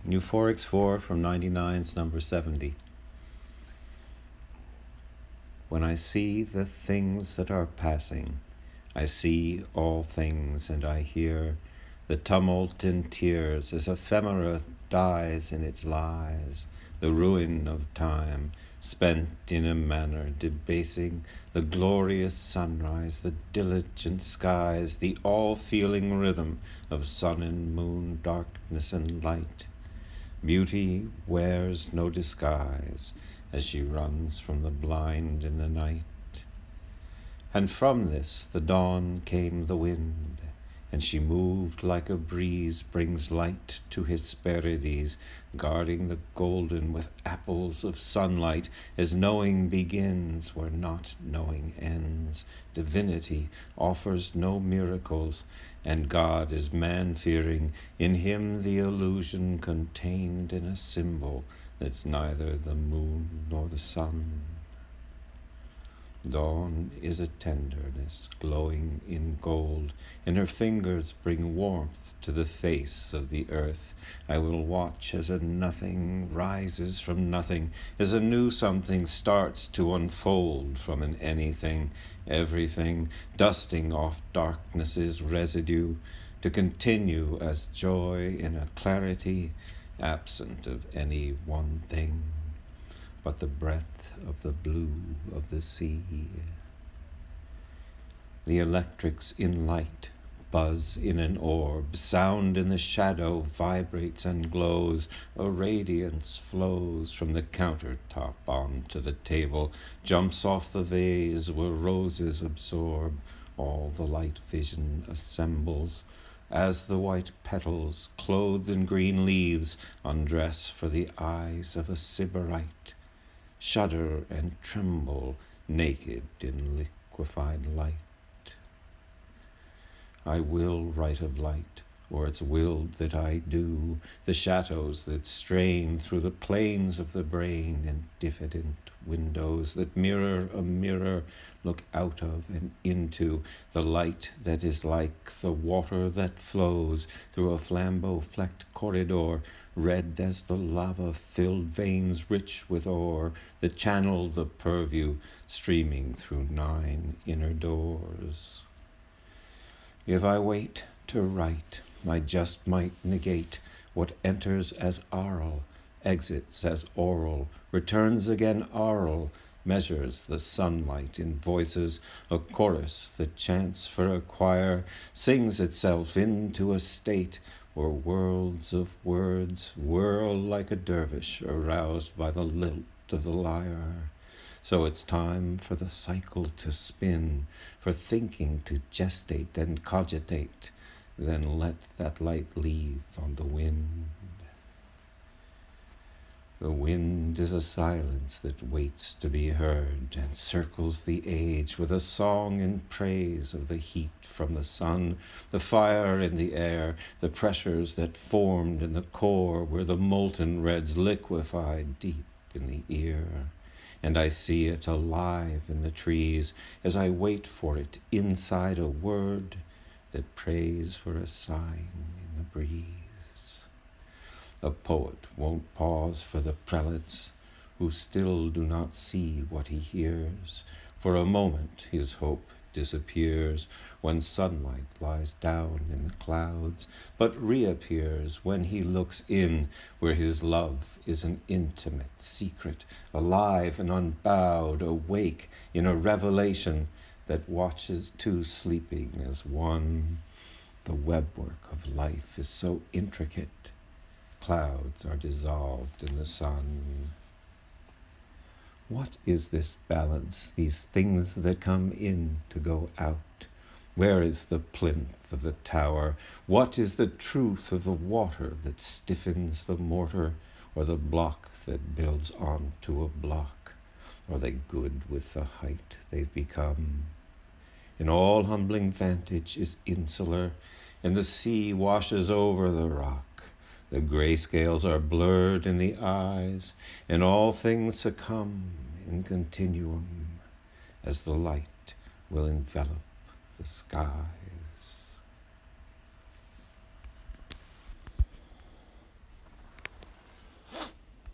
Euphorics IV from 99's number 70. When I see the things that are passing, I see all things, and I hear the tumult in tears as ephemera dies in its lies, the ruin of time, spent in a manner debasing the glorious sunrise, the diligent skies, the all-feeling rhythm of sun and moon, darkness and light. Beauty wears no disguise as she runs from the blind in the night. And from this the dawn came the wind, and she moved like a breeze brings light to Hesperides, guarding the golden with apples of sunlight, as knowing begins where not knowing ends. Divinity offers no miracles, and God is man-fearing, in him the illusion contained in a symbol that's neither the moon nor the sun. Dawn is a tenderness glowing in gold, and her fingers bring warmth to the face of the earth. I will watch as a nothing rises from nothing, as a new something starts to unfold from an anything, everything, dusting off darkness's residue, to continue as joy in a clarity absent of any one thing but the breath of the blue of the sea. The electrics in light buzz in an orb, sound in the shadow vibrates and glows, a radiance flows from the countertop onto the table, jumps off the vase where roses absorb, all the light vision assembles, as the white petals, clothed in green leaves, undress for the eyes of a sybarite, shudder and tremble, naked in liquefied light. I will write of light, or it's willed that I do, the shadows that strain through the planes of the brain, and diffident windows that mirror a mirror, look out of and into the light that is like the water that flows through a flambeau-flecked corridor, red as the lava-filled veins rich with ore that channel the purview streaming through 9 inner doors. If I wait to write, I just might negate what enters as aural, exits as oral, returns again aural, measures the sunlight in voices, a chorus that chants for a choir, sings itself into a state where worlds of words whirl like a dervish aroused by the lilt of the lyre. So it's time for the cycle to spin, for thinking to gestate and cogitate, then let that light leave on the wind. The wind is a silence that waits to be heard and circles the age with a song in praise of the heat from the sun, the fire in the air, the pressures that formed in the core where the molten reds liquefied deep in the ear. And I see it alive in the trees as I wait for it inside a word that prays for a sign in the breeze. A poet won't pause for the prelates who still do not see what he hears. For a moment his hope disappears when sunlight lies down in the clouds, but reappears when he looks in where his love is an intimate secret, alive and unbowed, awake in a revelation that watches two sleeping as one. The webwork of life is so intricate, clouds are dissolved in the sun. What is this balance, these things that come in to go out? Where is the plinth of the tower? What is the truth of the water that stiffens the mortar, or the block that builds onto a block? Are they good with the height they've become? And all humbling vantage is insular, and the sea washes over the rock. The gray scales are blurred in the eyes, and all things succumb in continuum as the light will envelop the skies.